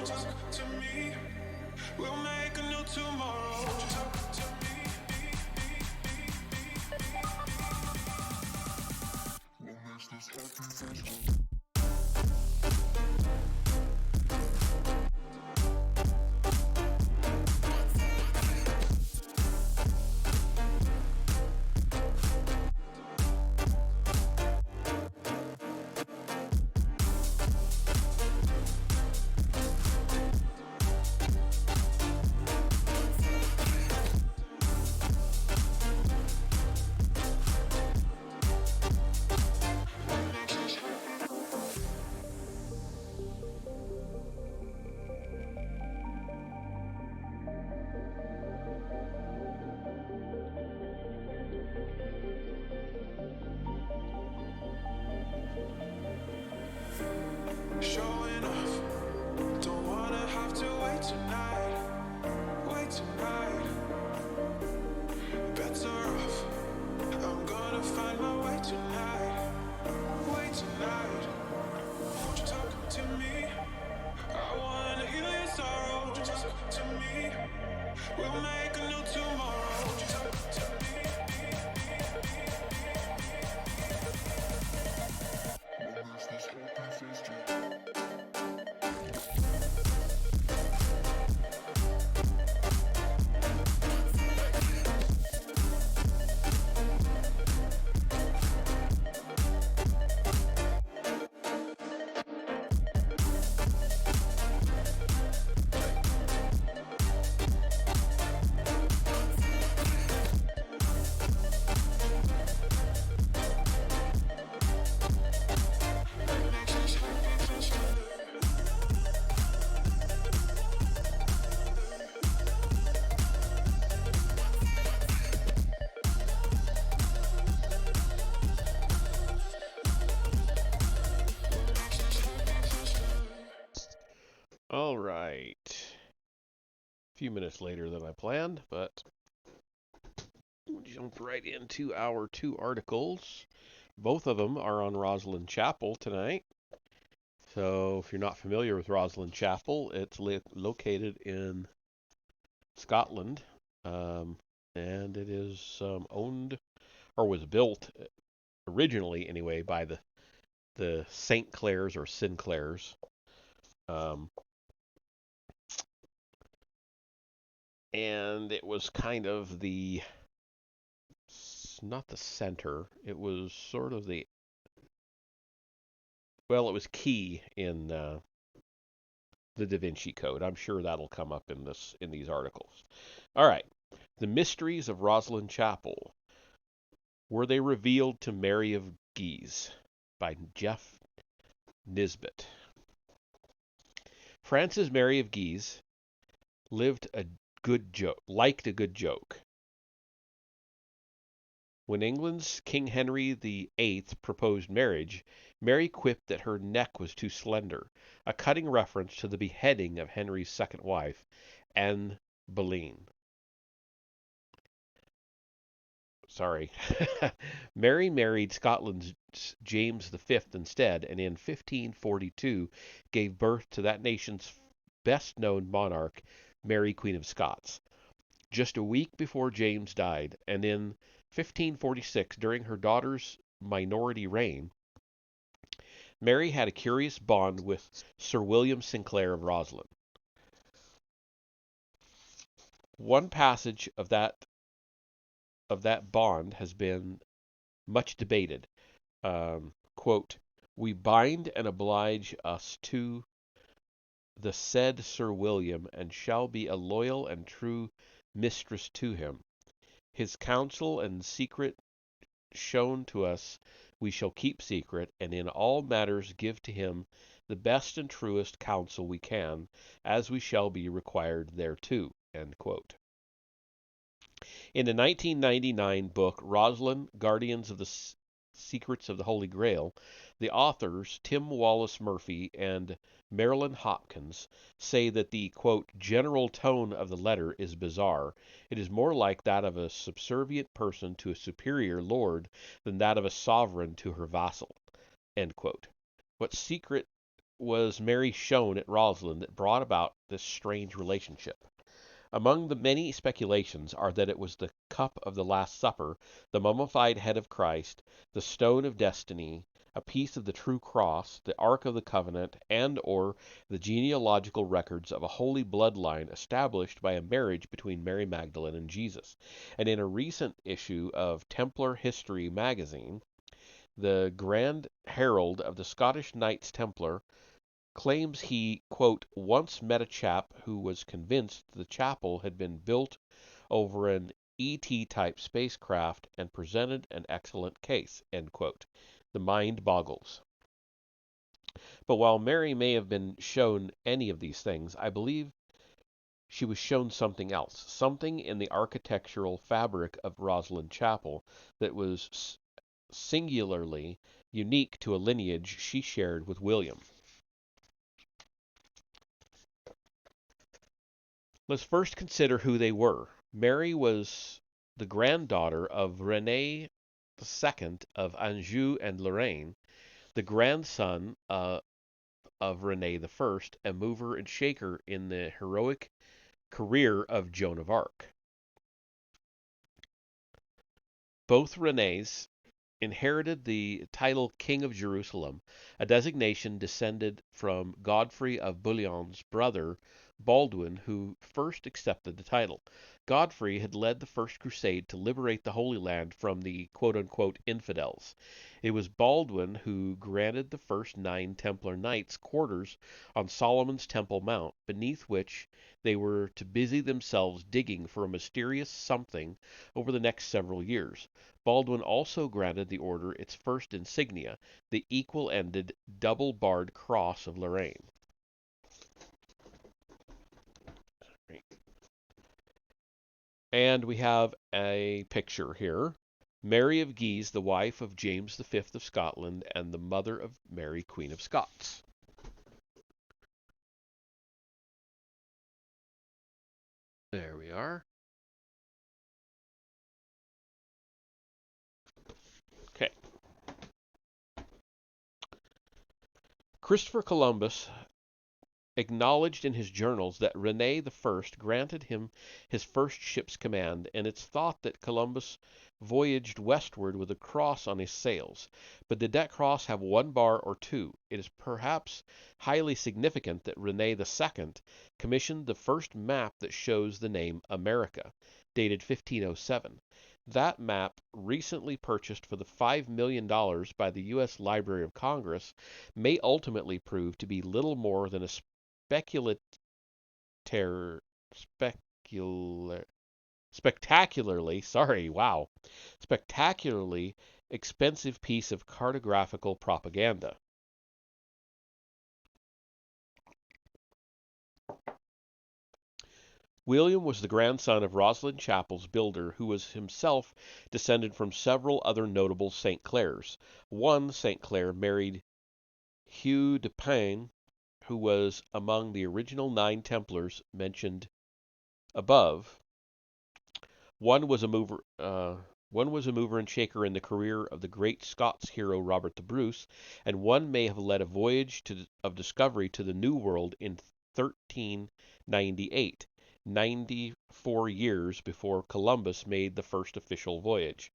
to me? We'll make a new tomorrow. Won't you talk to me? What makes this happy face? Showing off, don't wanna have to wait tonight. Wait tonight, better off. I'm gonna find my way tonight. Wait tonight, won't you talk to me? I wanna heal your sorrow. Won't you talk to me? We'll make a new tomorrow. Won't you talk to me? What makes this happy face do? All right. A few minutes later than I planned, but we'll jump right into our two articles. Both of them are on Rosslyn Chapel tonight. So if you're not familiar with Rosslyn Chapel, it's located in Scotland, and it is owned or was built originally anyway by the St. Clairs or Sinclairs. And it was kind of not the center, it was sort of it was key in the Da Vinci Code. I'm sure that'll come up in these articles. All right. The Mysteries of Rosslyn Chapel. Were they revealed to Mary of Guise? By Jeff Nisbet. Frances Mary of Guise liked a good joke. When England's King Henry VIII proposed marriage, Mary quipped that her neck was too slender, a cutting reference to the beheading of Henry's second wife, Anne Boleyn. Sorry. Mary married Scotland's James V instead, and in 1542 gave birth to that nation's best-known monarch, Mary Queen of Scots. Just a week before James died, and in 1546, during her daughter's minority reign, Mary had a curious bond with Sir William Sinclair of Rosslyn. One passage of that bond has been much debated. Quote, "We bind and oblige us to the said Sir William, and shall be a loyal and true mistress to him. His counsel and secret shown to us we shall keep secret, and in all matters give to him the best and truest counsel we can, as we shall be required thereto." End quote. In the 1999 book Rosslyn, Guardians of the Secrets of the Holy Grail, the authors Tim Wallace Murphy and Marilyn Hopkins say that the, quote, general tone of the letter is bizarre. It is more like that of a subservient person to a superior lord than that of a sovereign to her vassal, end quote. What secret was Mary shown at Rosslyn that brought about this strange relationship? Among the many speculations are that it was the cup of the Last Supper, the mummified head of Christ, the stone of destiny, a piece of the true cross, the Ark of the Covenant, and or the genealogical records of a holy bloodline established by a marriage between Mary Magdalene and Jesus. And in a recent issue of Templar History magazine, the Grand Herald of the Scottish Knights Templar claims he, quote, once met a chap who was convinced the chapel had been built over an ET type spacecraft and presented an excellent case, end quote. The mind boggles. But while Mary may have been shown any of these things, I believe she was shown something else, something in the architectural fabric of Rosslyn Chapel that was singularly unique to a lineage she shared with William. Let's first consider who they were. Mary was the granddaughter of René II of Anjou and Lorraine, the grandson of René I, a mover and shaker in the heroic career of Joan of Arc. Both Renés inherited the title King of Jerusalem, a designation descended from Godfrey of Bouillon's brother, Baldwin, who first accepted the title. Godfrey had led the First Crusade to liberate the Holy Land from the quote-unquote infidels. It was Baldwin who granted the first 9 Templar Knights quarters on Solomon's Temple Mount, beneath which they were to busy themselves digging for a mysterious something over the next several years. Baldwin also granted the order its first insignia, the equal-ended, double-barred cross of Lorraine. And we have a picture here. Mary of Guise, the wife of James V of Scotland and the mother of Mary, Queen of Scots. There we are. Okay. Christopher Columbus acknowledged in his journals that René I granted him his first ship's command, and it's thought that Columbus voyaged westward with a cross on his sails. But did that cross have 1 bar or 2? It is perhaps highly significant that René II commissioned the first map that shows the name America, dated 1507. That map, recently purchased for the $5 million by the U.S. Library of Congress, may ultimately prove to be little more than a speculative, specular, spectacularly expensive piece of cartographical propaganda. William was the grandson of Rosslyn Chapel's builder, who was himself descended from several other notable St. Clairs. One St. Clair married Hugh de Payne, who was among the original 9 Templars mentioned above. One was a mover and shaker in the career of the great Scots hero Robert the Bruce, and one may have led a voyage of discovery to the New World in 1398, 94 years before Columbus made the first official voyage.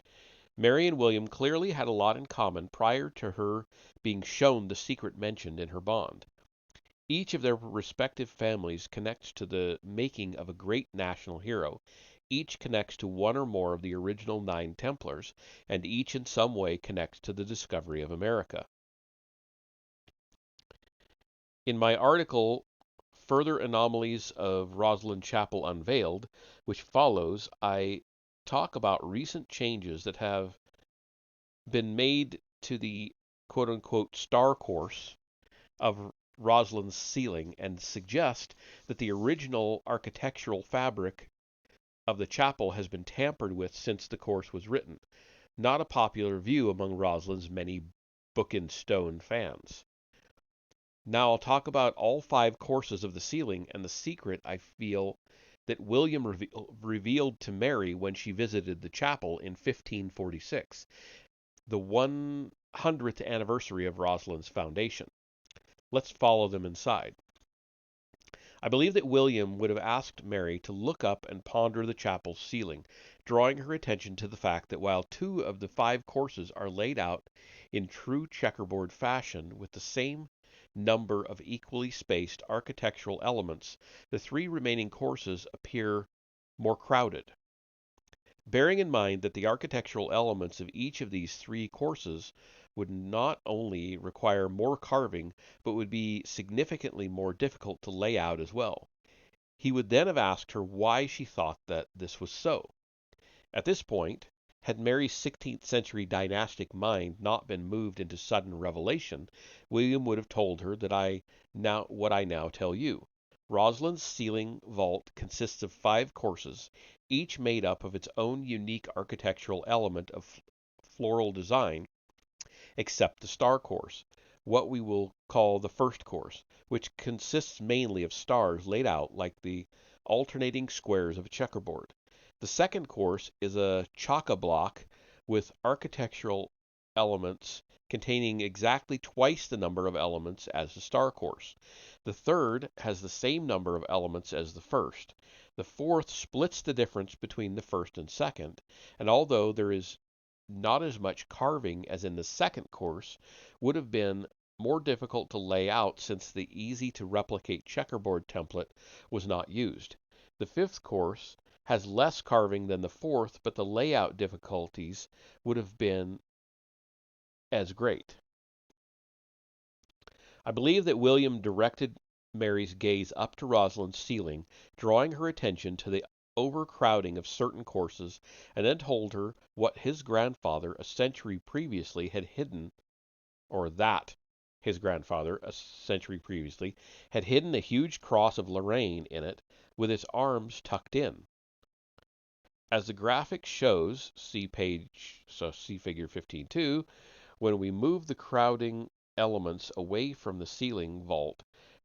Mary and William clearly had a lot in common prior to her being shown the secret mentioned in her bond. Each of their respective families connects to the making of a great national hero. Each connects to one or more of the original 9 Templars, and each in some way connects to the discovery of America. In my article, Further Anomalies of Rosslyn Chapel Unveiled, which follows, I talk about recent changes that have been made to the quote-unquote star course of Roslyn's ceiling and suggest that the original architectural fabric of the chapel has been tampered with since the course was written. Not a popular view among Roslyn's many book and stone fans. Now I'll talk about all 5 courses of the ceiling and the secret I feel that William revealed to Mary when she visited the chapel in 1546, the 100th anniversary of Roslyn's foundation. Let's follow them inside. I believe that William would have asked Mary to look up and ponder the chapel's ceiling, drawing her attention to the fact that while 2 of the 5 courses are laid out in true checkerboard fashion with the same number of equally spaced architectural elements, the 3 remaining courses appear more crowded. Bearing in mind that the architectural elements of each of these 3 courses would not only require more carving, but would be significantly more difficult to lay out as well. He would then have asked her why she thought that this was so. At this point, had Mary's 16th century dynastic mind not been moved into sudden revelation, William would have told her what I now tell you. Rosalind's ceiling vault consists of 5 courses, each made up of its own unique architectural element of floral design, except the star course, what we will call the first course, which consists mainly of stars laid out like the alternating squares of a checkerboard. The second course is a chock-a-block with architectural elements containing exactly twice the number of elements as the star course. The third has the same number of elements as the first. The fourth splits the difference between the first and second, and although there is not as much carving as in the second course, would have been more difficult to lay out since the easy to replicate checkerboard template was not used. The fifth course has less carving than the fourth, but the layout difficulties would have been as great. I believe that William directed Mary's gaze up to Rosalind's ceiling, drawing her attention to the overcrowding of certain courses, and then told her what his grandfather a century previously had hidden, or that his grandfather a century previously had hidden a huge cross of Lorraine in it, with its arms tucked in. As the graphic shows, see figure 15.2, when we move the crowding elements away from the ceiling vault,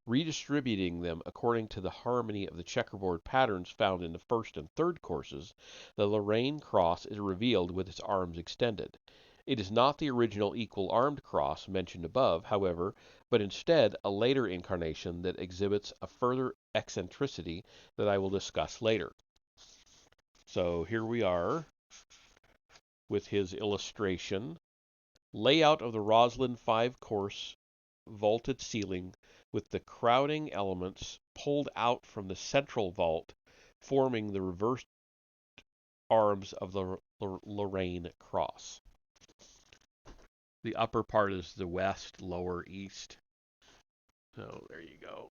redistributing them according to the harmony of the checkerboard patterns found in the first and third courses, the Lorraine cross is revealed with its arms extended. It is not the original equal-armed cross mentioned above, however, but instead a later incarnation that exhibits a further eccentricity that I will discuss later. So here we are with his illustration. Layout of the Rosalind 5-course vaulted ceiling with the crowding elements pulled out from the central vault, forming the reversed arms of the Lorraine cross. The upper part is the west, lower east. So there you go.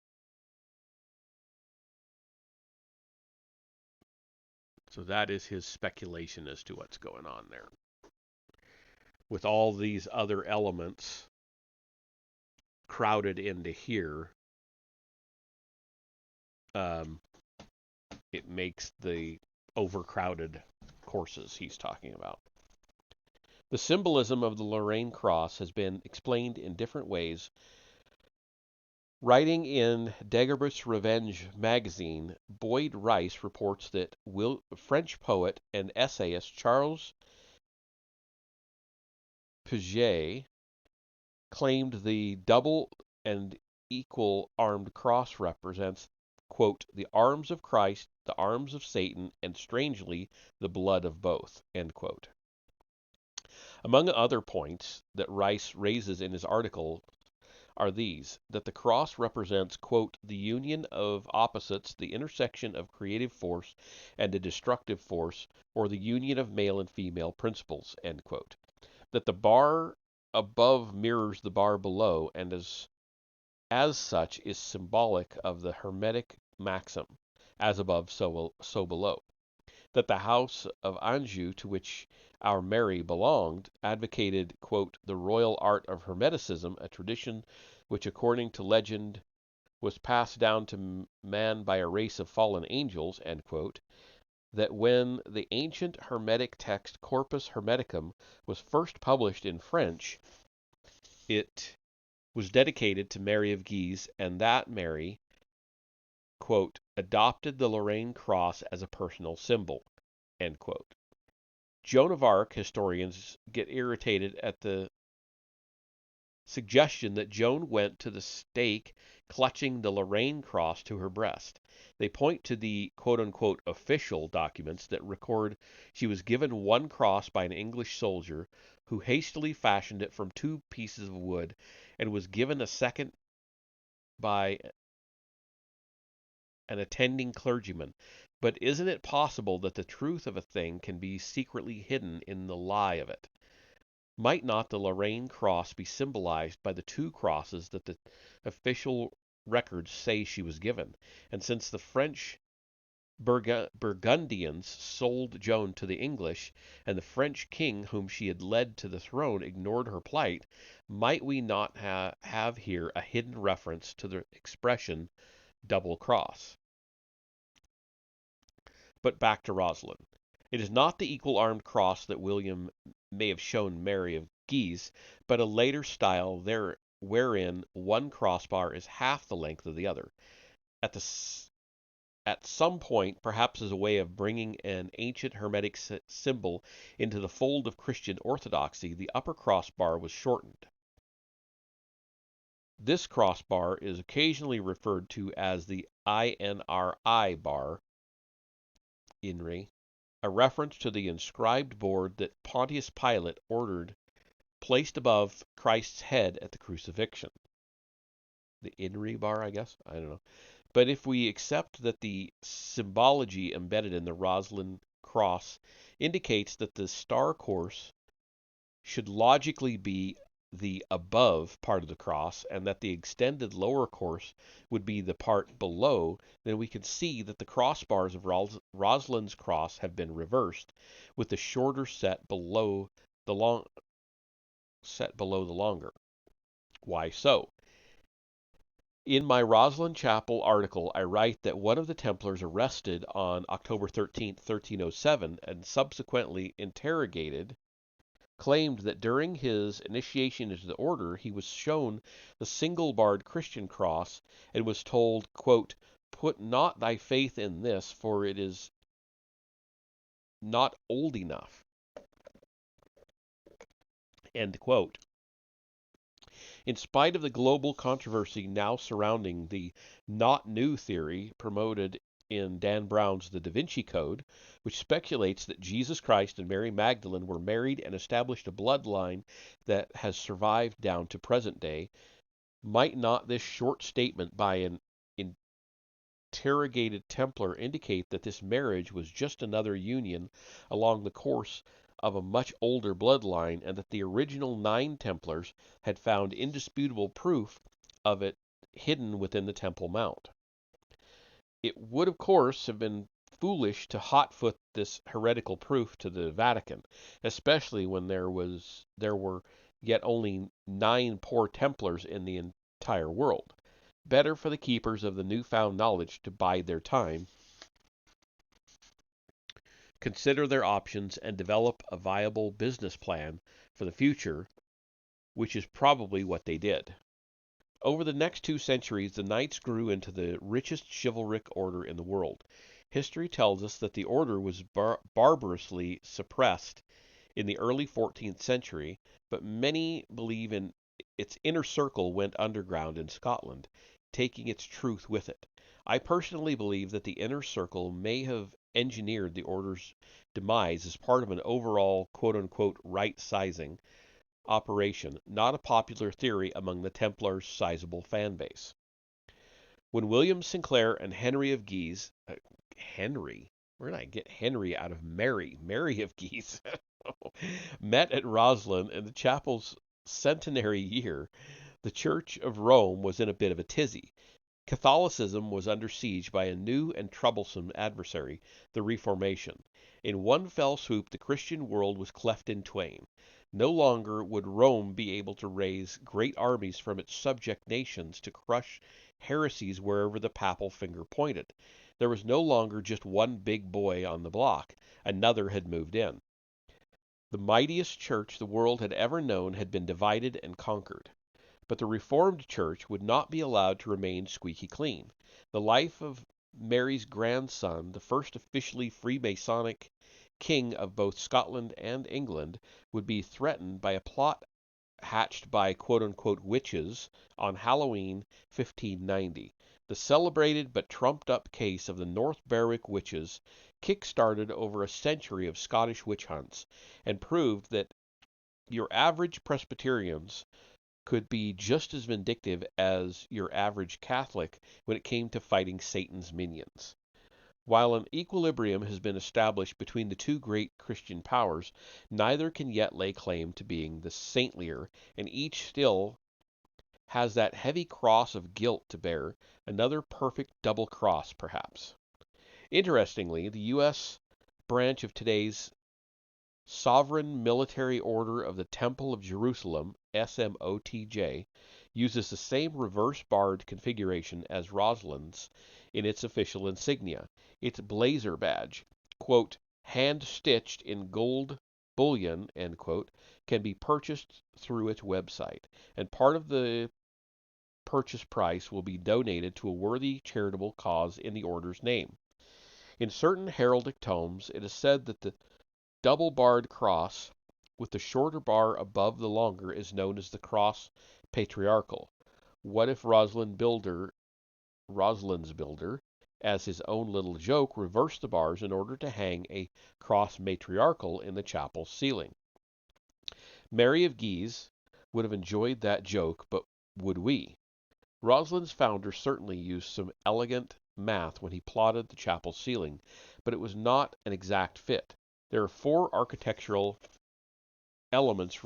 So that is his speculation as to what's going on there. With all these other elements crowded into here, it makes the overcrowded courses he's talking about. The symbolism of the Lorraine cross has been explained in different ways. Writing in Daguerreo's Revenge magazine, Boyd Rice reports that French poet and essayist Charles Puget claimed the double and equal armed cross represents, quote, the arms of Christ, the arms of Satan, and strangely, the blood of both, end quote. Among other points that Rice raises in his article are these: that the cross represents, quote, the union of opposites, the intersection of creative force and a destructive force, or the union of male and female principles, end quote. That the bar above mirrors the bar below, and as such is symbolic of the Hermetic maxim, as above, so below. That the house of Anjou, to which our Mary belonged, advocated, quote, the royal art of Hermeticism, a tradition which, according to legend, was passed down to man by a race of fallen angels, end quote. That when the ancient Hermetic text Corpus Hermeticum was first published in French, it was dedicated to Mary of Guise, and that Mary, quote, adopted the Lorraine cross as a personal symbol, end quote. Joan of Arc historians get irritated at the suggestion that Joan went to the stake clutching the Lorraine cross to her breast. They point to the quote unquote official documents that record she was given one cross by an English soldier who hastily fashioned it from two pieces of wood and was given a second by an attending clergyman. But isn't it possible that the truth of a thing can be secretly hidden in the lie of it? Might not the Lorraine cross be symbolized by the two crosses that the official records say she was given? And since the French Burgundians sold Joan to the English, and the French king whom she had led to the throne ignored her plight, might we not have here a hidden reference to the expression double cross? But back to Rosalind. It is not the equal-armed cross that William may have shown Mary of Guise, but a later style there wherein one crossbar is half the length of the other. At some point, perhaps as a way of bringing an ancient Hermetic symbol into the fold of Christian orthodoxy, the upper crossbar was shortened. This crossbar is occasionally referred to as the INRI bar, INRI, a reference to the inscribed board that Pontius Pilate ordered placed above Christ's head at the crucifixion. The INRI bar, I guess? I don't know. But if we accept that the symbology embedded in the Rosalind cross indicates that the star course should logically be the above part of the cross, and that the extended lower course would be the part below, then we can see that the crossbars of Rosalind's cross have been reversed, with the shorter set below the longer. Why so? In my Rosalind Chapel article, I write that one of the Templars arrested on October 13, 1307, and subsequently interrogated, claimed that during his initiation into the order he was shown the single-barred Christian cross and was told, quote, "Put not thy faith in this, for it is not old enough." End quote. In spite of the global controversy now surrounding the not new theory promoted in Dan Brown's The Da Vinci Code, which speculates that Jesus Christ and Mary Magdalene were married and established a bloodline that has survived down to present day, might not this short statement by an interrogated Templar indicate that this marriage was just another union along the course of a much older bloodline, and that the original 9 Templars had found indisputable proof of it hidden within the Temple Mount? It would, of course, have been foolish to hotfoot this heretical proof to the Vatican, especially when there were yet only 9 poor Templars in the entire world. Better for the keepers of the newfound knowledge to bide their time, consider their options, and develop a viable business plan for the future, which is probably what they did. Over the next 2 centuries, the Knights grew into the richest chivalric order in the world. History tells us that the order was barbarously suppressed in the early 14th century, but many believe its inner circle went underground in Scotland, taking its truth with it. I personally believe that the inner circle may have engineered the order's demise as part of an overall quote-unquote right-sizing operation, not a popular theory among the Templars' sizable fan base. When William Sinclair and Henry of Guise, Henry? Where did I get Henry out of Mary? Mary of Guise. Met at Roslin in the chapel's centenary year, the Church of Rome was in a bit of a tizzy. Catholicism was under siege by a new and troublesome adversary, the Reformation. In one fell swoop, the Christian world was cleft in twain. No longer would Rome be able to raise great armies from its subject nations to crush heresies wherever the papal finger pointed. There was no longer just one big boy on the block. Another had moved in. The mightiest church the world had ever known had been divided and conquered. But the Reformed Church would not be allowed to remain squeaky clean. The life of Mary's grandson, the first officially Freemasonic king of both Scotland and England, would be threatened by a plot hatched by quote-unquote witches on Halloween 1590. The celebrated but trumped-up case of the North Berwick witches kick-started over a century of Scottish witch hunts and proved that your average Presbyterians could be just as vindictive as your average Catholic when it came to fighting Satan's minions. While an equilibrium has been established between the two great Christian powers, neither can yet lay claim to being the saintlier, and each still has that heavy cross of guilt to bear, another perfect double cross, perhaps. Interestingly, the U.S. branch of today's Sovereign Military Order of the Temple of Jerusalem, SMOTJ, uses the same reverse barred configuration as Rosalind's in its official insignia. Its blazer badge, quote, hand stitched in gold bullion, end quote, can be purchased through its website, and part of the purchase price will be donated to a worthy charitable cause in the order's name. In certain heraldic tomes, it is said that the double-barred cross with the shorter bar above the longer is known as the cross patriarchal. What if Rosalind's builder, as his own little joke, reversed the bars in order to hang a cross matriarchal in the chapel's ceiling? Mary of Guise would have enjoyed that joke, but would we? Rosalind's founder certainly used some elegant math when he plotted the chapel ceiling, but it was not an exact fit. There are 4 architectural elements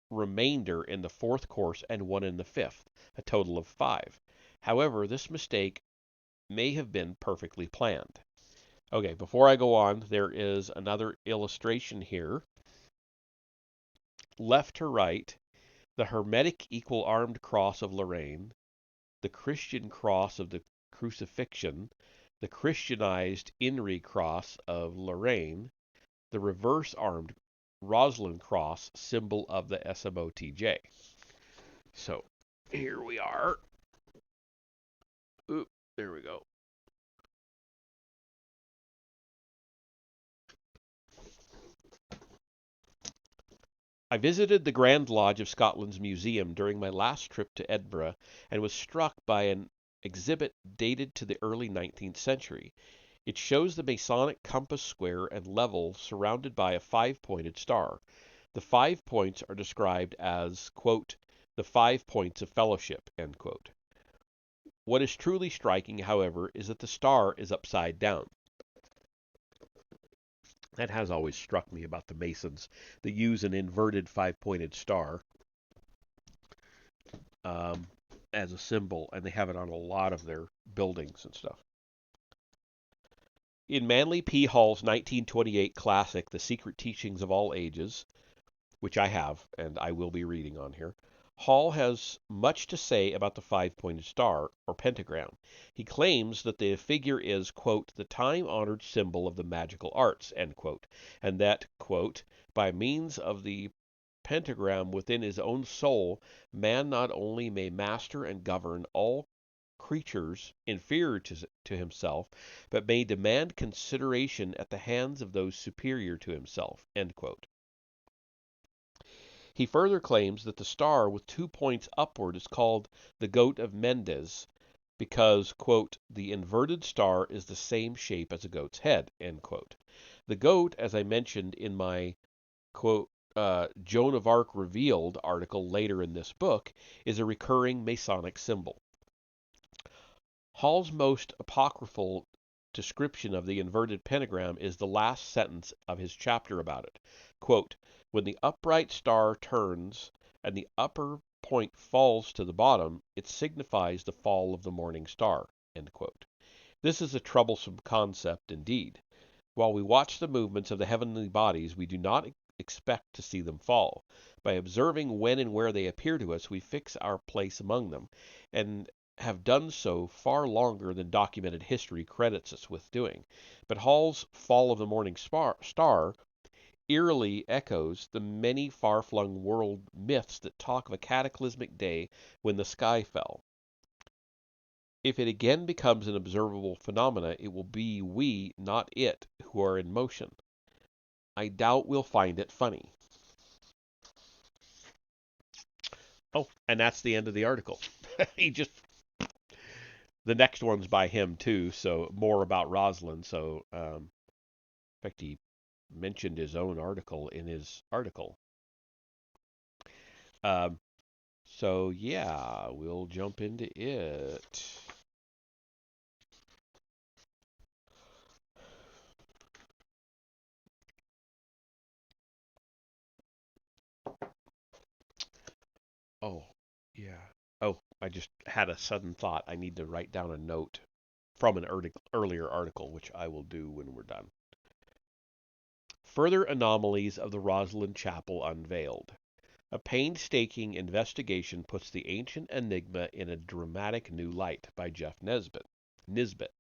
remainder in the 4th course and 1 in the 5th, a total of 5. However, this mistake may have been perfectly planned. Okay, before I go on, there is another illustration here. Left to right, the Hermetic equal-armed cross of Lorraine, the Christian cross of the Crucifixion, the Christianized Inri cross of Lorraine, the reverse-armed Rosalind cross, symbol of the SMOTJ. So, here we are. Oop, there we go. I visited the Grand Lodge of Scotland's museum during my last trip to Edinburgh and was struck by an exhibit dated to the early 19th century. It shows the Masonic compass square and level surrounded by a 5-pointed star. The 5 points are described as, quote, the 5 points of fellowship, end quote. What is truly striking, however, is that the star is upside down. That has always struck me about the Masons. They use an inverted 5-pointed star as a symbol, and they have it on a lot of their buildings and stuff. In Manly P. Hall's 1928 classic, The Secret Teachings of All Ages, which I have and I will be reading on here, Hall has much to say about the 5-pointed star, or pentagram. He claims that the figure is, quote, the time-honored symbol of the magical arts, end quote, and that, quote, by means of the pentagram within his own soul, man not only may master and govern all creatures inferior to himself, but may demand consideration at the hands of those superior to himself, end quote. He further claims that the star with 2 points upward is called the Goat of Mendes because, quote, the inverted star is the same shape as a goat's head, end quote. The goat, as I mentioned in my, quote, Joan of Arc Revealed article later in this book, is a recurring Masonic symbol. Hall's most apocryphal description of the inverted pentagram is the last sentence of his chapter about it. Quote, when the upright star turns and the upper point falls to the bottom, it signifies the fall of the morning star. End quote. This is a troublesome concept indeed. While we watch the movements of the heavenly bodies, we do not expect to see them fall. By observing when and where they appear to us, we fix our place among them, and have done so far longer than documented history credits us with doing. But Hall's Fall of the Morning Star eerily echoes the many far-flung world myths that talk of a cataclysmic day when the sky fell. If it again becomes an observable phenomena, it will be we, not it, who are in motion. I doubt we'll find it funny. Oh, and that's the end of the article. He just the next one's by him too, so more about Rosalind. So, in fact, he mentioned his own article in his article. Um, so yeah, we'll jump into it. Oh, yeah. Oh, I just had a sudden thought. I need to write down a note from an earlier article, which I will do when we're done. Further anomalies of the Rosalind Chapel unveiled. A painstaking investigation puts the ancient enigma in a dramatic new light by Jeff Nisbet.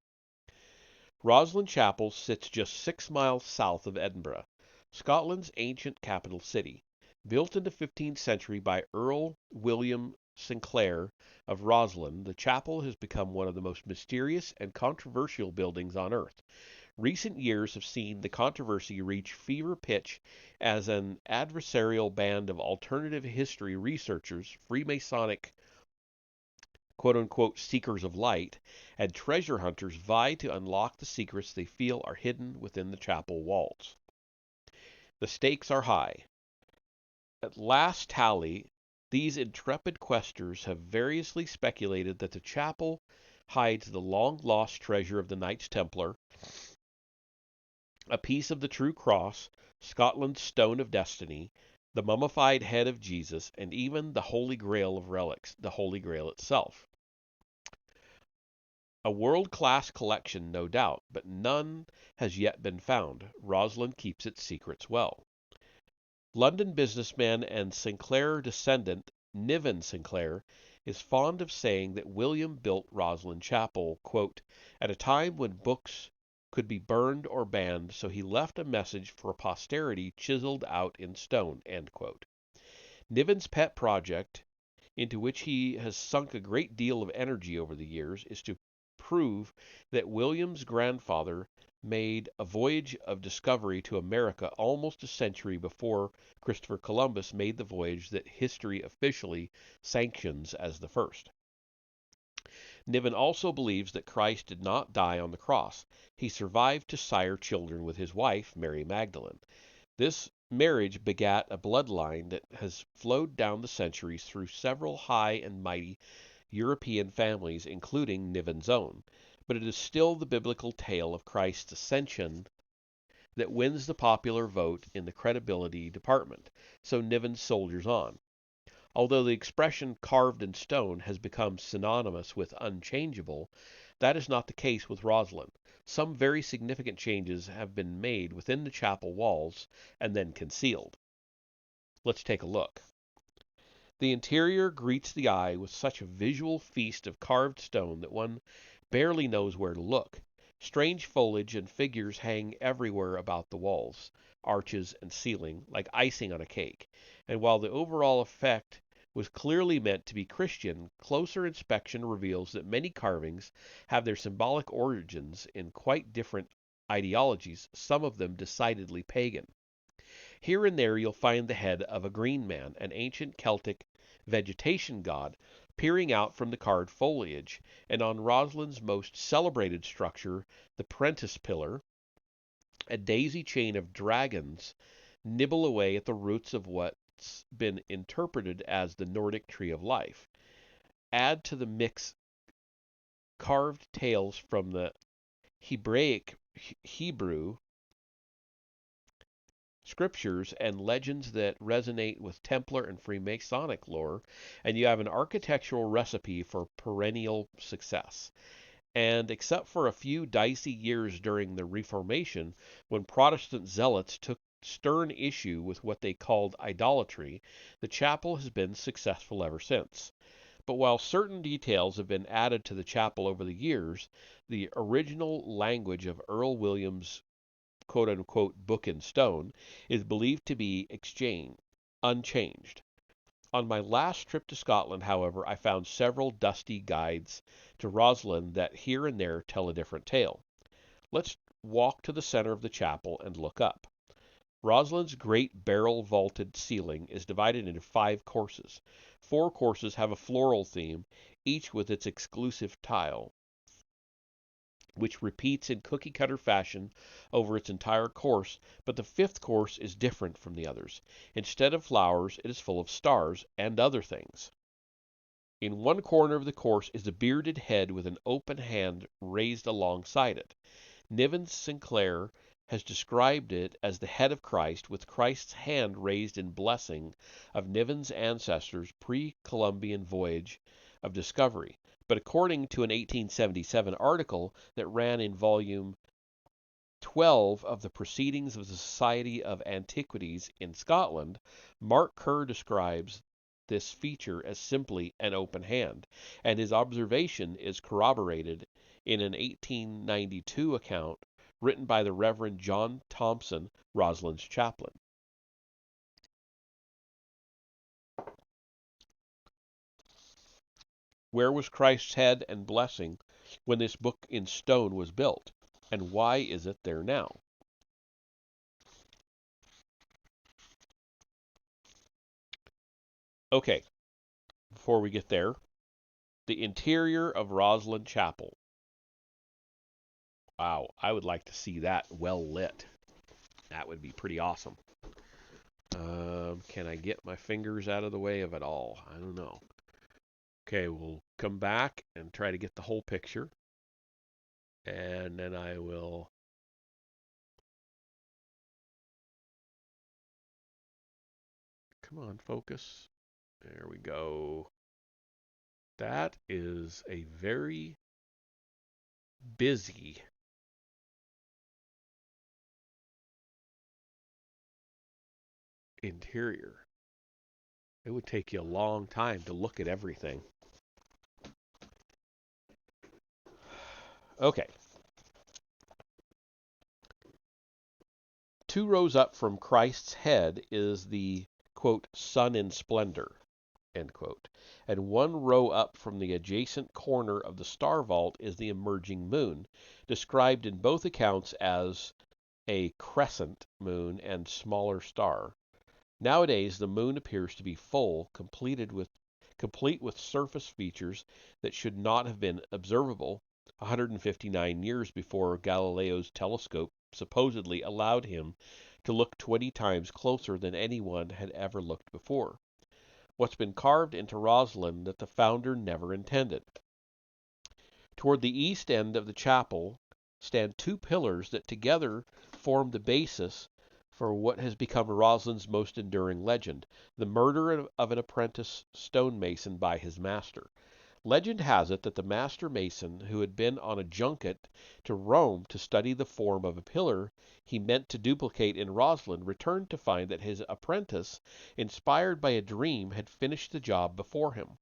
Rosslyn Chapel sits just 6 miles south of Edinburgh, Scotland's ancient capital city. Built in the 15th century by Earl William Sinclair of Rosslyn, the chapel has become one of the most mysterious and controversial buildings on earth. Recent years have seen the controversy reach fever pitch as an adversarial band of alternative history researchers, Freemasonic quote unquote seekers of light, and treasure hunters vie to unlock the secrets they feel are hidden within the chapel walls. The stakes are high. At last tally, these intrepid questers have variously speculated that the chapel hides the long lost treasure of the Knights Templar, a piece of the true cross, Scotland's stone of destiny, the mummified head of Jesus, and even the Holy Grail of relics, the Holy Grail itself. A world-class collection, no doubt, but none has yet been found. Rosalind keeps its secrets well. London businessman and Sinclair descendant Niven Sinclair is fond of saying that William built Rosalind Chapel, quote, at a time when books could be burned or banned, so he left a message for posterity chiseled out in stone, end quote. Niven's pet project, into which he has sunk a great deal of energy over the years, is to prove that William's grandfather made a voyage of discovery to America almost a century before Christopher Columbus made the voyage that history officially sanctions as the first. Niven also believes that Christ did not die on the cross. He survived to sire children with his wife, Mary Magdalene. This marriage begat a bloodline that has flowed down the centuries through several high and mighty European families, including Niven's own. But it is still the biblical tale of Christ's ascension that wins the popular vote in the credibility department, so Niven soldiers on. Although the expression carved in stone has become synonymous with unchangeable, that is not the case with Rosalind. Some very significant changes have been made within the chapel walls and then concealed. Let's take a look. The interior greets the eye with such a visual feast of carved stone that one barely knows where to look. Strange foliage and figures hang everywhere about the walls, arches, and ceiling, like icing on a cake. And while the overall effect was clearly meant to be Christian, closer inspection reveals that many carvings have their symbolic origins in quite different ideologies, some of them decidedly pagan. Here and there you'll find the head of a green man, an ancient Celtic vegetation god, peering out from the carved foliage, and on Rosalind's most celebrated structure, the Prentice Pillar, a daisy chain of dragons nibble away at the roots of what's been interpreted as the Nordic tree of life. Add to the mix carved tales from the Hebraic Hebrew scriptures and legends that resonate with Templar and Freemasonic lore, and you have an architectural recipe for perennial success. And except for a few dicey years during the Reformation, when Protestant zealots took stern issue with what they called idolatry, the chapel has been successful ever since. But while certain details have been added to the chapel over the years, the original language of Earl William's quote unquote book in stone is believed to be unchanged. On my last trip to Scotland, however, I found several dusty guides to Rosslyn that here and there tell a different tale. Let's walk to the center of the chapel and look up. Roslyn's great barrel vaulted ceiling is divided into 5 courses. 4 courses have a floral theme, each with its exclusive tile, which repeats in cookie-cutter fashion over its entire course, but the 5th course is different from the others. Instead of flowers, it is full of stars and other things. In one corner of the course is a bearded head with an open hand raised alongside it. Niven Sinclair has described it as the head of Christ, with Christ's hand raised in blessing of Niven's ancestors' pre-Columbian voyage of discovery. But according to an 1877 article that ran in volume 12 of the Proceedings of the Society of Antiquities in Scotland, Mark Kerr describes this feature as simply an open hand, and his observation is corroborated in an 1892 account written by the Reverend John Thompson, Rosalind's chaplain. Where was Christ's head and blessing when this book in stone was built, and why is it there now? Okay, before we get there, the interior of Rosalind Chapel. Wow, I would like to see that well lit. That would be pretty awesome. Can I get my fingers out of the way of it all? I don't know. Okay, we'll come back and try to get the whole picture. And then I will... Come on, focus. There we go. That is a very busy interior. It would take you a long time to look at everything. Okay. 2 rows up from Christ's head is the, quote, sun in splendor, end quote. And 1 row up from the adjacent corner of the star vault is the emerging moon, described in both accounts as a crescent moon and smaller star. Nowadays, the moon appears to be full, complete with surface features that should not have been observable 159 years before Galileo's telescope supposedly allowed him to look 20 times closer than anyone had ever looked before. What's been carved into Rosalind that the founder never intended. Toward the east end of the chapel stand 2 pillars that together form the basis for what has become Rosalind's most enduring legend, the murder of an apprentice stonemason by his master. Legend has it that the master mason, who had been on a junket to Rome to study the form of a pillar he meant to duplicate in Rosalind, returned to find that his apprentice, inspired by a dream, had finished the job before him.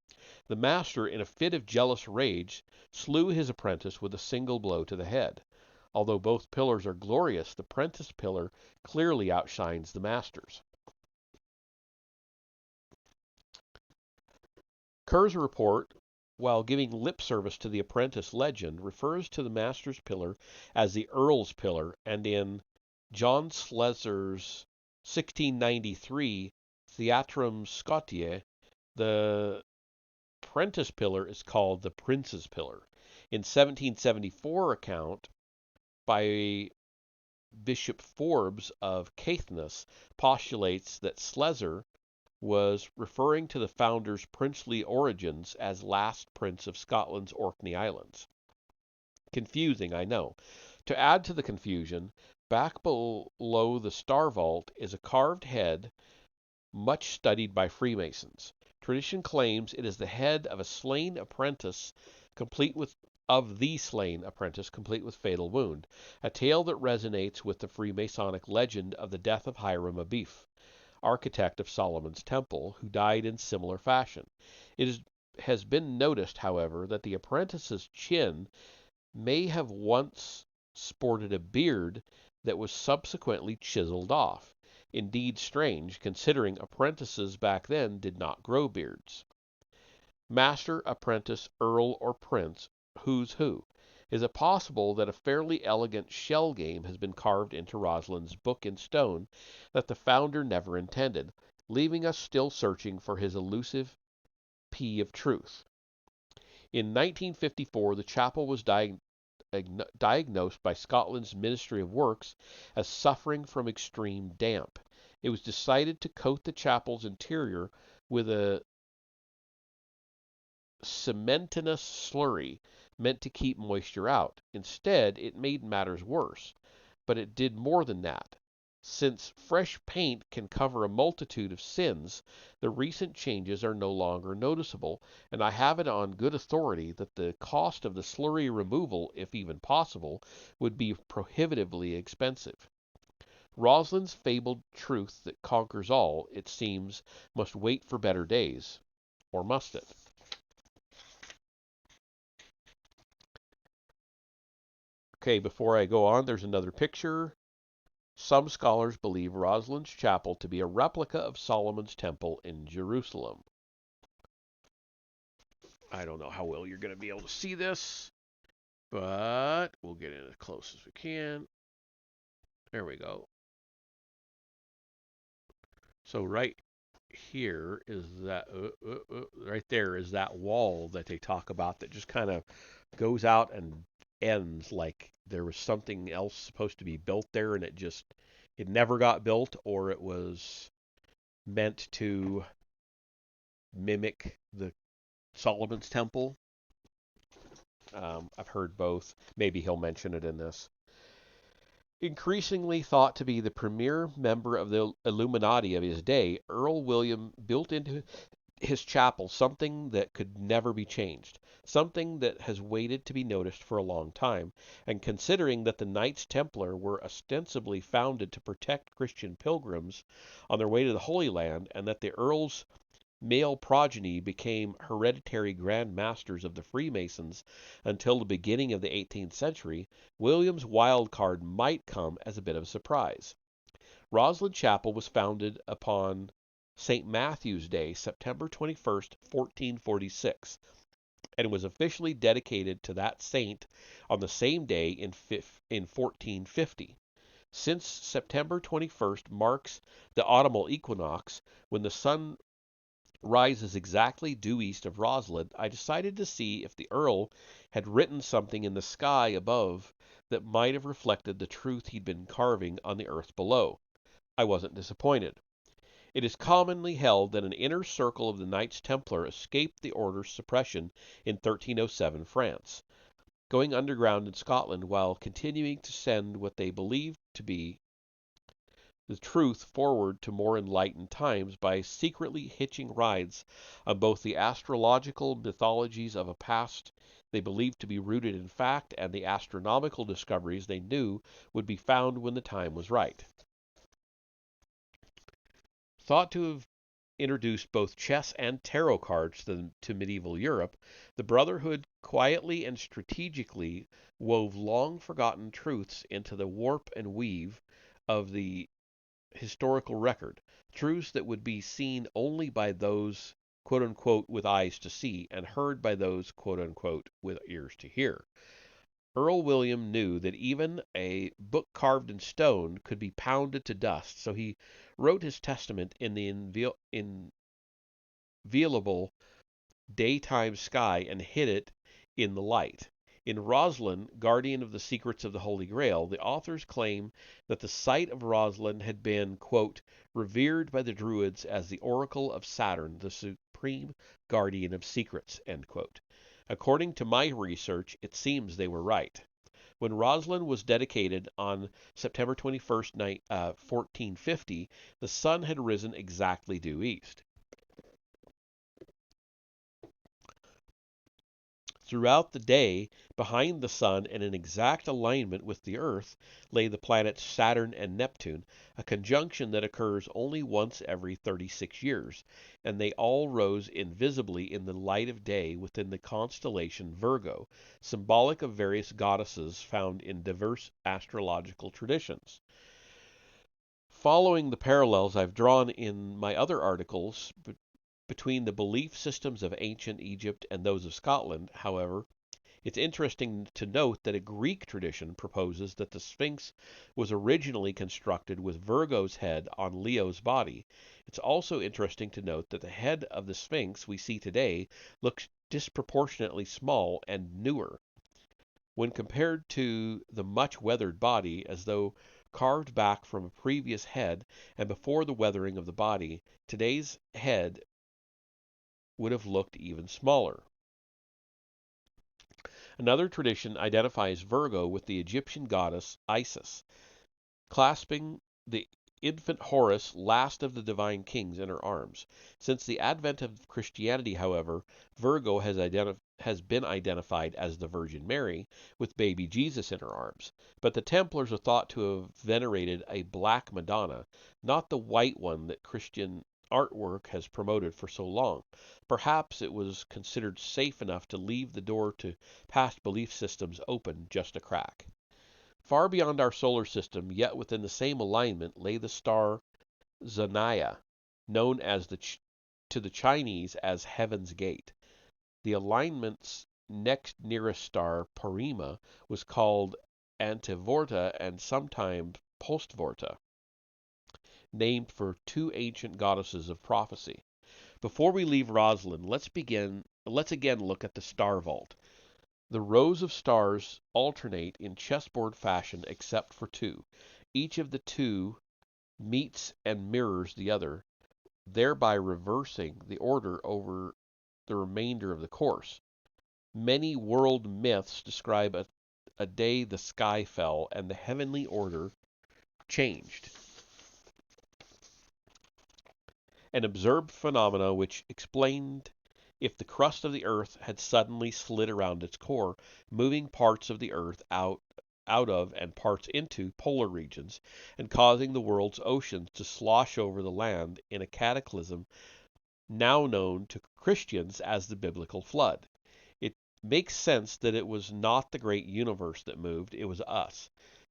The master, in a fit of jealous rage, slew his apprentice with a single blow to the head. Although both pillars are glorious, the apprentice pillar clearly outshines the master's. Kerr's report, while giving lip service to the apprentice legend, refers to the master's pillar as the Earl's pillar, and in John Slezer's 1693 Theatrum Scotiae, the apprentice pillar is called the Prince's pillar. In 1774 account by Bishop Forbes of Caithness postulates that Slezer was referring to the founder's princely origins as last prince of Scotland's Orkney Islands. Confusing, I know. To add to the confusion, back below the star vault is a carved head much studied by Freemasons. Tradition claims it is the head of a slain apprentice complete with fatal wound, a tale that resonates with the Freemasonic legend of the death of Hiram Abiff, architect of Solomon's Temple, who died in similar fashion. Has been noticed, however, that the apprentice's chin may have once sported a beard that was subsequently chiseled off. Indeed strange, considering apprentices back then did not grow beards. Master, apprentice, earl, or prince, who's who? Is it possible that a fairly elegant shell game has been carved into Rosalind's book in stone that the founder never intended, leaving us still searching for his elusive P of truth. In 1954, the chapel was diagnosed by Scotland's Ministry of Works as suffering from extreme damp. It was decided to coat the chapel's interior with a cementinous slurry meant to keep moisture out. Instead, it made matters worse. But it did more than that. Since fresh paint can cover a multitude of sins, the recent changes are no longer noticeable, and I have it on good authority that the cost of the slurry removal, if even possible, would be prohibitively expensive. Roslin's fabled truth that conquers all, it seems, must wait for better days. Or must it? Okay, before I go on, there's another picture. Some scholars believe Roslin's chapel to be a replica of Solomon's temple in Jerusalem. I don't know how well you're going to be able to see this, but we'll get in as close as we can. There we go. So right here is that, right there is that wall that they talk about that just kind of goes out and ends like there was something else supposed to be built there and it never got built, or it was meant to mimic the Solomon's temple. I've heard both. Maybe he'll mention it in this. Increasingly thought to be the premier member of the Illuminati of his day, Earl William built into his chapel something that could never be changed, something that has waited to be noticed for a long time, and considering that the Knights Templar were ostensibly founded to protect Christian pilgrims on their way to the Holy Land, and that the Earl's male progeny became hereditary Grand Masters of the Freemasons until the beginning of the 18th century, William's wild card might come as a bit of a surprise. Roslin Chapel was founded upon St. Matthew's Day, September 21st, 1446, and was officially dedicated to that saint on the same day in 1450. Since September 21st marks the autumnal equinox, when the sun rises exactly due east of Roslin, I decided to see if the Earl had written something in the sky above that might have reflected the truth he'd been carving on the earth below. I wasn't disappointed. It is commonly held that an inner circle of the Knights Templar escaped the order's suppression in 1307 France, going underground in Scotland while continuing to send what they believed to be the truth forward to more enlightened times by secretly hitching rides on both the astrological mythologies of a past they believed to be rooted in fact and the astronomical discoveries they knew would be found when the time was right. Thought to have introduced both chess and tarot cards to medieval Europe, the Brotherhood quietly and strategically wove long forgotten truths into the warp and weave of the historical record, truths that would be seen only by those quote unquote with eyes to see and heard by those quote unquote with ears to hear. Earl William knew that even a book carved in stone could be pounded to dust, so he wrote his testament in the inviolable daytime sky and hid it in the light. In Roslin, guardian of the secrets of the Holy Grail, the authors claim that the site of Roslin had been, quote, revered by the Druids as the oracle of Saturn, the supreme guardian of secrets, end quote. According to my research, it seems they were right. When Roslin was dedicated on September 21st, 1450, the sun had risen exactly due east. Throughout the day, behind the sun and in exact alignment with the earth, lay the planets Saturn and Neptune, a conjunction that occurs only once every 36 years, and they all rose invisibly in the light of day within the constellation Virgo, symbolic of various goddesses found in diverse astrological traditions. Following the parallels I've drawn in my other articles between the belief systems of ancient Egypt and those of Scotland, however, It's interesting to note that a Greek tradition proposes that the Sphinx was originally constructed with Virgo's head on Leo's body. It's also interesting to note that the head of the Sphinx we see today looks disproportionately small and newer when compared to the much weathered body, as though carved back from a previous head and before the weathering of the body. Today's head would have looked even smaller. Another tradition identifies Virgo with the Egyptian goddess Isis, clasping the infant Horus, last of the divine kings, in her arms. Since the advent of Christianity, however, Virgo has been identified as the Virgin Mary, with baby Jesus in her arms. But the Templars are thought to have venerated a black Madonna, not the white one that Christian artwork has promoted for so long. Perhaps it was considered safe enough to leave the door to past belief systems open just a crack. Far beyond our solar system, yet within the same alignment, lay the star Zanaya, known to the Chinese as Heaven's Gate. The alignment's next nearest star, Porrima, was called Antivorta and sometimes Postvorta, named for two ancient goddesses of prophecy. Before we leave Rosalind, let's again look at the star vault. The rows of stars alternate in chessboard fashion except for two. Each of the two meets and mirrors the other, thereby reversing the order over the remainder of the course. Many world myths describe a day the sky fell and the heavenly order changed. An observed phenomena which explained if the crust of the earth had suddenly slid around its core, moving parts of the earth out of and parts into polar regions, and causing the world's oceans to slosh over the land in a cataclysm now known to Christians as the biblical flood. It makes sense that it was not the great universe that moved, it was us.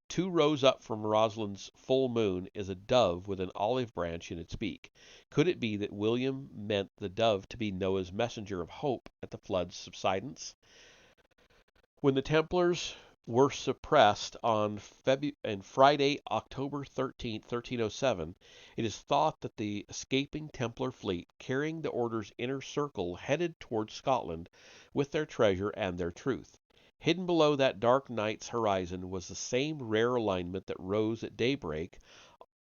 2 rows up from Rosalind's full moon is a dove with an olive branch in its beak. Could it be that William meant the dove to be Noah's messenger of hope at the flood's subsidence? When the Templars were suppressed on Friday, October 13, 1307, it is thought that the escaping Templar fleet, carrying the order's inner circle, headed towards Scotland with their treasure and their truth. Hidden below that dark night's horizon was the same rare alignment that rose at daybreak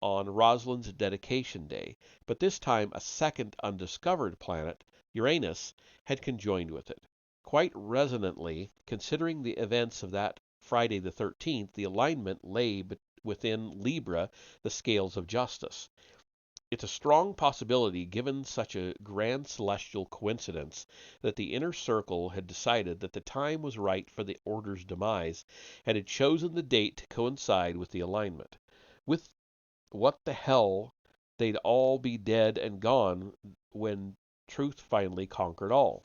on Rosalind's dedication day, but this time a second undiscovered planet, Uranus, had conjoined with it. Quite resonantly, considering the events of that Friday the 13th, the alignment lay within Libra, the scales of justice. It's a strong possibility, given such a grand celestial coincidence, that the inner circle had decided that the time was right for the order's demise, and had chosen the date to coincide with the alignment. With what the hell, they'd all be dead and gone when truth finally conquered all.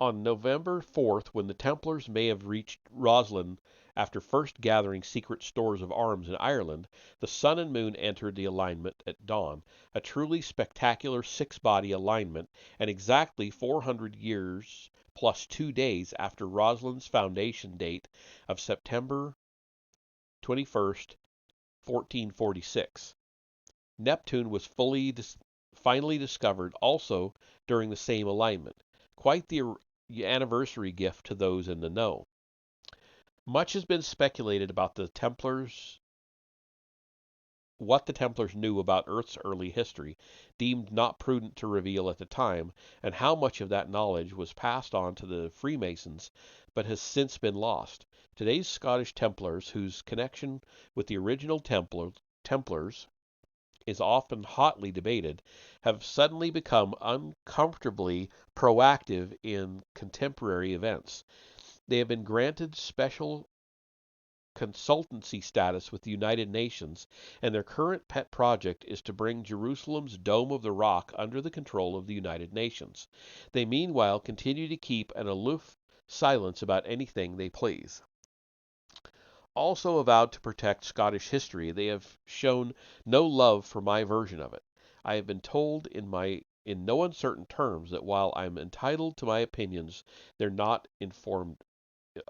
On November 4th, when the Templars may have reached Roslin after first gathering secret stores of arms in Ireland, the sun and moon entered the alignment at dawn, a truly spectacular six-body alignment, and exactly 400 years plus 2 days after Roslind's foundation date of September 21st, 1446. Neptune was finally discovered also during the same alignment. Quite the anniversary gift to those in the know. Much has been speculated about what the Templars knew about Earth's early history, deemed not prudent to reveal at the time, and how much of that knowledge was passed on to the Freemasons, but has since been lost. Today's Scottish Templars, whose connection with the original Templars is often hotly debated, have suddenly become uncomfortably proactive in contemporary events. They have been granted special consultancy status with the United Nations, and their current pet project is to bring Jerusalem's Dome of the Rock under the control of the United Nations. They meanwhile continue to keep an aloof silence about anything they please. Also avowed to protect Scottish history, they have shown no love for my version of it. I have been told in no uncertain terms that while I'm entitled to my opinions, they're not informed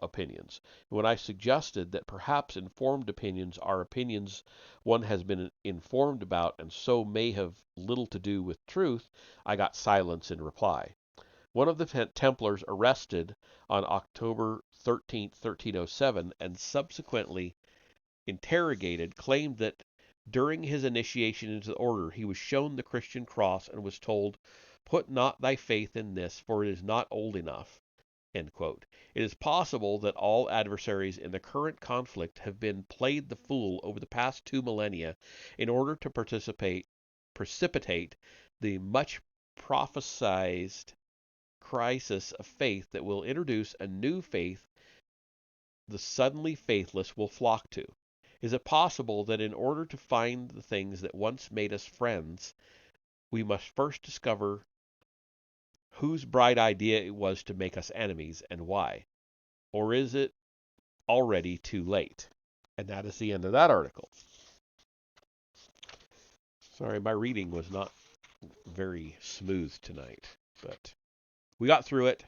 opinions. When I suggested that perhaps informed opinions are opinions one has been informed about and so may have little to do with truth, I got silence in reply. One of the Templars arrested on October 13, 1307, and subsequently interrogated, claimed that during his initiation into the order he was shown the Christian cross and was told, "Put not thy faith in this, for it is not old enough." End quote. It is possible that all adversaries in the current conflict have been played the fool over the past 2 millennia in order to precipitate the much prophesied crisis of faith that will introduce a new faith the suddenly faithless will flock to. Is it possible that in order to find the things that once made us friends, we must first discover whose bright idea it was to make us enemies and why? Or is it already too late? And that is the end of that article. Sorry, my reading was not very smooth tonight, but we got through it.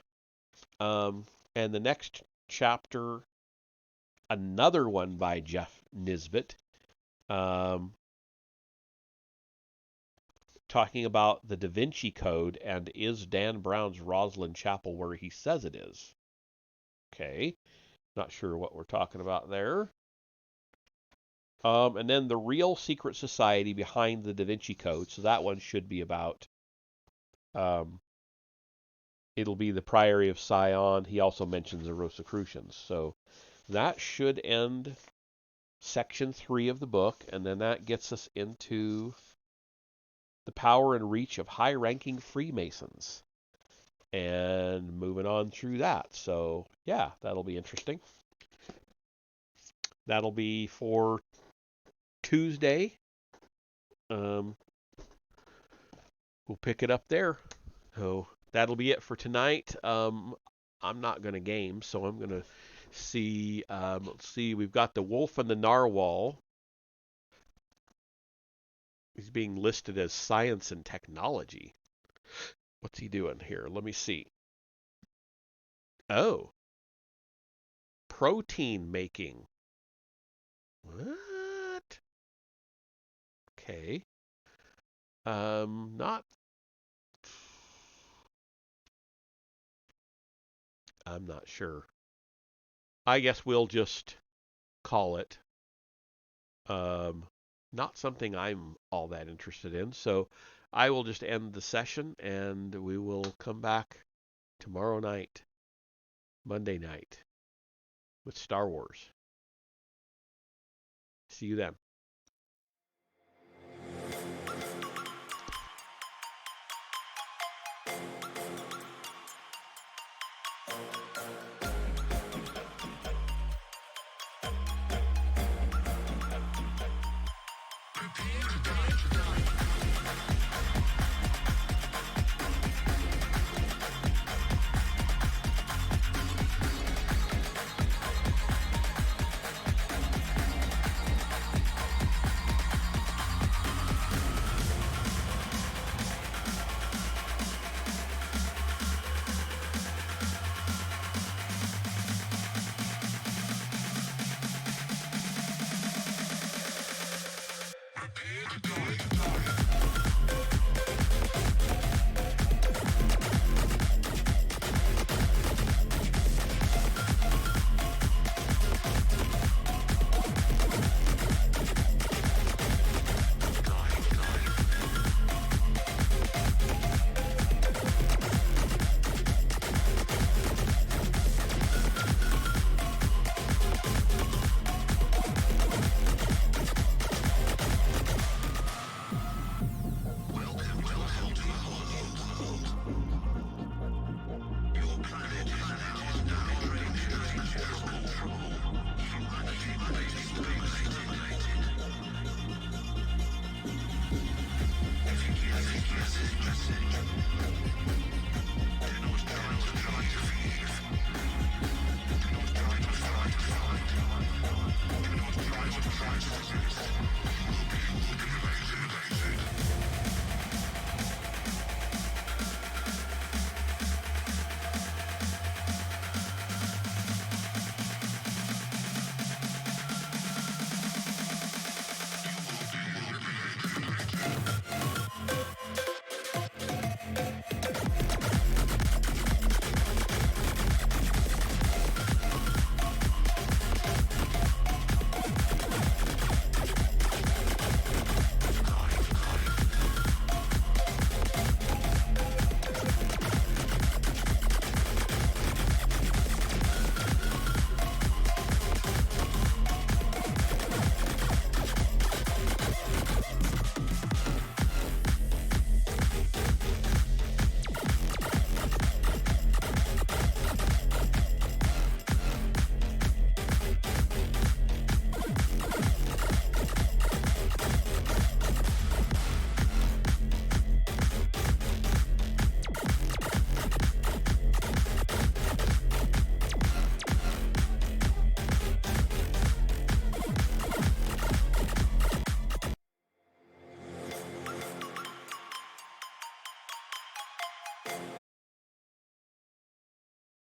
And the next chapter, another one by Jeff Nisbet, um, talking about the Da Vinci Code and is Dan Brown's Roslyn Chapel where he says it is. Okay, not sure what we're talking about there. And then the real secret society behind the Da Vinci Code. So that one should be about. It'll be the Priory of Sion. He also mentions the Rosicrucians. So that should end section 3 of the book, and then that gets us into the power and reach of high-ranking Freemasons. And moving on through that. So, yeah, that'll be interesting. That'll be for Tuesday. We'll pick it up there. So that'll be it for tonight. I'm not going to game, so I'm going to see. Let's see. We've got the Wolf and the Narwhal. He's being listed as science and technology. What's he doing here? Let me see. Oh, protein making. What? Okay. Not. I'm not sure. I guess we'll just call it. Um, Not something I'm all that interested in. So I will just end the session and we will come back tomorrow night, Monday night, with Star Wars. See you then.